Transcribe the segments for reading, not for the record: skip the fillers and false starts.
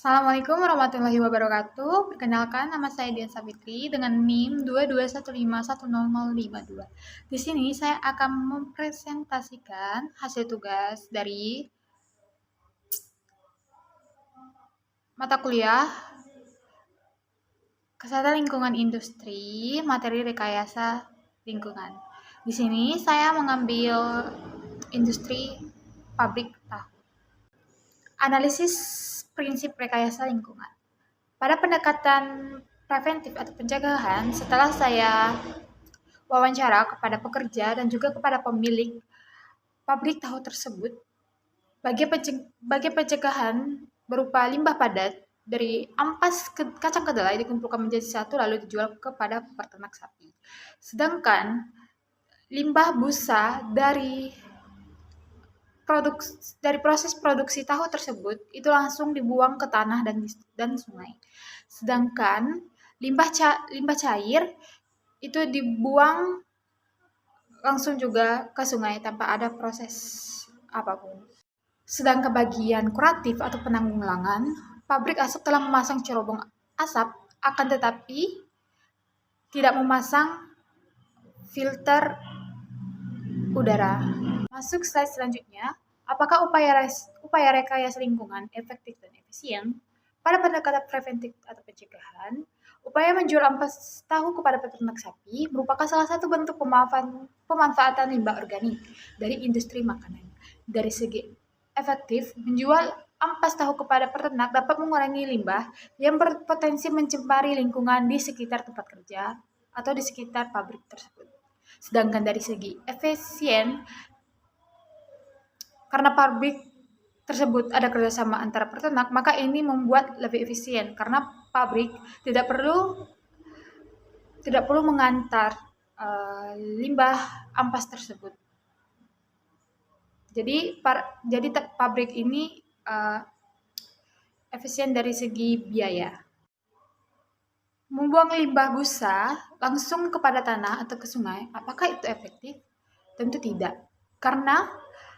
Assalamualaikum warahmatullahi wabarakatuh. Perkenalkan, nama saya Dian Savitri dengan NIM 2215100052. Di sini saya akan mempresentasikan hasil tugas dari mata kuliah Kesehatan Lingkungan Industri, materi rekayasa lingkungan. Di sini saya mengambil industri pabrik tahu. Analisis prinsip rekayasa lingkungan. Pada pendekatan preventif atau pencegahan, setelah saya wawancara kepada pekerja dan juga kepada pemilik pabrik tahu tersebut, bagi pencegahan berupa limbah padat dari ampas kacang kedelai dikumpulkan menjadi satu lalu dijual kepada peternak sapi. Sedangkan limbah busa dari proses produksi tahu tersebut itu langsung dibuang ke tanah dan sungai. Sedangkan limbah cair itu dibuang langsung juga ke sungai tanpa ada proses apapun. Sedangkan bagian kuratif atau penanggulangan, pabrik asap telah memasang cerobong asap, akan tetapi tidak memasang filter udara. Masuk slide selanjutnya. Apakah upaya rekayasa lingkungan efektif dan efisien? Pada pendekatan preventif atau pencegahan, upaya menjual ampas tahu kepada peternak sapi merupakan salah satu bentuk pemanfaatan limbah organik dari industri makanan. Dari segi efektif, menjual ampas tahu kepada peternak dapat mengurangi limbah yang berpotensi mencemari lingkungan di sekitar tempat kerja atau di sekitar pabrik tersebut. Sedangkan dari segi efisien, karena pabrik tersebut ada kerjasama antara peternak, maka ini membuat lebih efisien karena pabrik tidak perlu mengantar limbah ampas tersebut. Jadi pabrik ini efisien dari segi biaya. Membuang limbah busa langsung kepada tanah atau ke sungai, apakah itu efektif? Tentu tidak, karena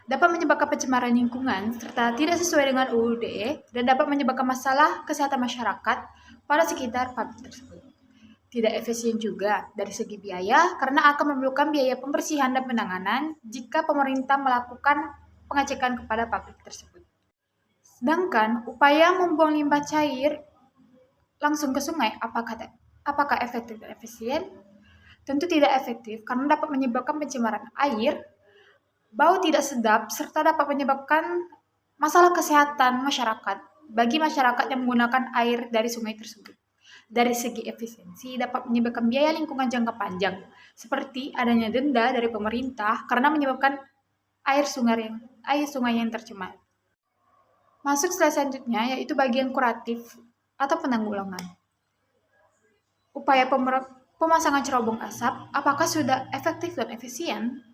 dapat menyebabkan pencemaran lingkungan serta tidak sesuai dengan UUD dan dapat menyebabkan masalah kesehatan masyarakat pada sekitar pabrik tersebut. Tidak efisien juga dari segi biaya karena akan memerlukan biaya pembersihan dan penanganan jika pemerintah melakukan pengecekan kepada pabrik tersebut. Sedangkan upaya membuang limbah cair langsung ke sungai, apakah efektif dan efisien? Tentu tidak efektif karena dapat menyebabkan pencemaran air, bau tidak sedap, serta dapat menyebabkan masalah kesehatan masyarakat bagi masyarakat yang menggunakan air dari sungai tersebut. Dari segi efisiensi dapat menyebabkan biaya lingkungan jangka panjang, seperti adanya denda dari pemerintah karena menyebabkan air sungai yang tercemar. Masuk slide selanjutnya, yaitu bagian kuratif atau penanggulangan. Upaya pemasangan cerobong asap, apakah sudah efektif dan efisien?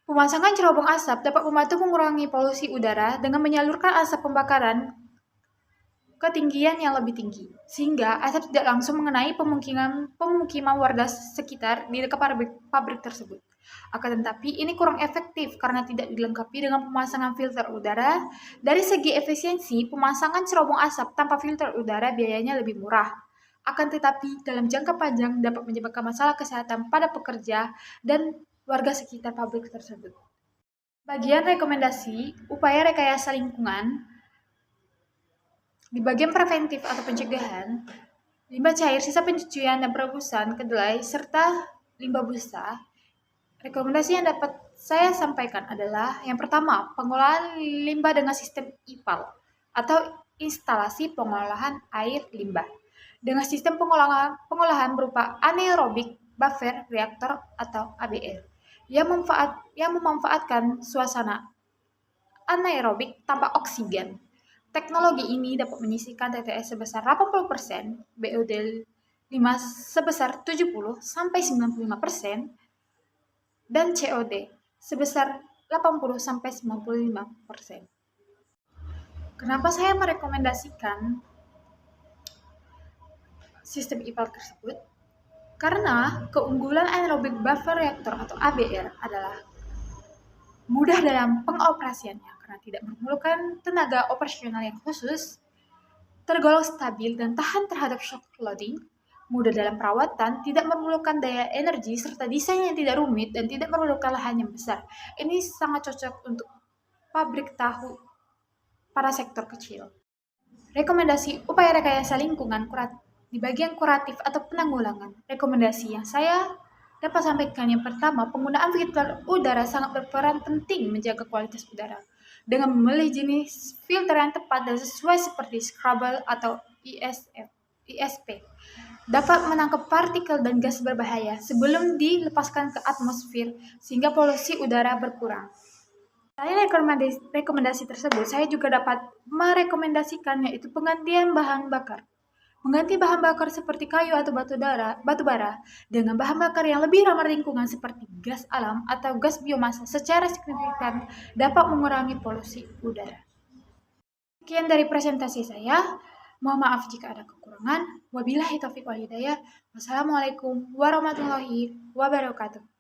Pemasangan cerobong asap dapat membantu mengurangi polusi udara dengan menyalurkan asap pembakaran ketinggian yang lebih tinggi, sehingga asap tidak langsung mengenai pemukiman warga sekitar di dekat pabrik tersebut. Akan tetapi ini kurang efektif karena tidak dilengkapi dengan pemasangan filter udara. Dari segi efisiensi, pemasangan cerobong asap tanpa filter udara biayanya lebih murah. Akan tetapi dalam jangka panjang dapat menyebabkan masalah kesehatan pada pekerja dan warga sekitar pabrik tersebut. Bagian rekomendasi upaya rekayasa lingkungan. Di bagian preventif atau pencegahan, limbah cair, sisa pencucian dan perebusan kedelai, serta limbah busa, rekomendasi yang dapat saya sampaikan adalah yang pertama, pengolahan limbah dengan sistem IPAL atau instalasi pengolahan air limbah dengan sistem pengolahan berupa anaerobic buffer reactor atau ABR yang memanfaatkan suasana anaerobik tanpa oksigen. Teknologi ini dapat menyisihkan TTS sebesar 80%, BOD 5 sebesar 70-95%, dan COD sebesar 80-95%. Kenapa saya merekomendasikan sistem IPAL tersebut? Karena keunggulan anaerobic buffer reactor atau ABR adalah mudah dalam pengoperasiannya. karena tidak memerlukan tenaga operasional yang khusus, tergolong stabil dan tahan terhadap shock loading, mudah dalam perawatan, tidak memerlukan daya energi, serta desain yang tidak rumit dan tidak memerlukan lahan yang besar. Ini sangat cocok untuk pabrik tahu pada sektor kecil. Rekomendasi upaya rekayasa lingkungan di bagian kuratif atau penanggulangan. Rekomendasi yang saya dapat sampaikan yang pertama, penggunaan filter udara sangat berperan penting menjaga kualitas udara. Dengan memilih jenis filter yang tepat dan sesuai seperti scrubber atau ISP, dapat menangkap partikel dan gas berbahaya sebelum dilepaskan ke atmosfer sehingga polusi udara berkurang. Selain rekomendasi tersebut, saya juga dapat merekomendasikan yaitu penggantian bahan bakar. Mengganti bahan bakar seperti kayu atau batu bara dengan bahan bakar yang lebih ramah lingkungan seperti gas alam atau gas biomasa secara signifikan dapat mengurangi polusi udara. Sekian dari presentasi saya. Mohon maaf jika ada kekurangan. Wabillahi taufiq wal hidayah. Wassalamualaikum warahmatullahi wabarakatuh.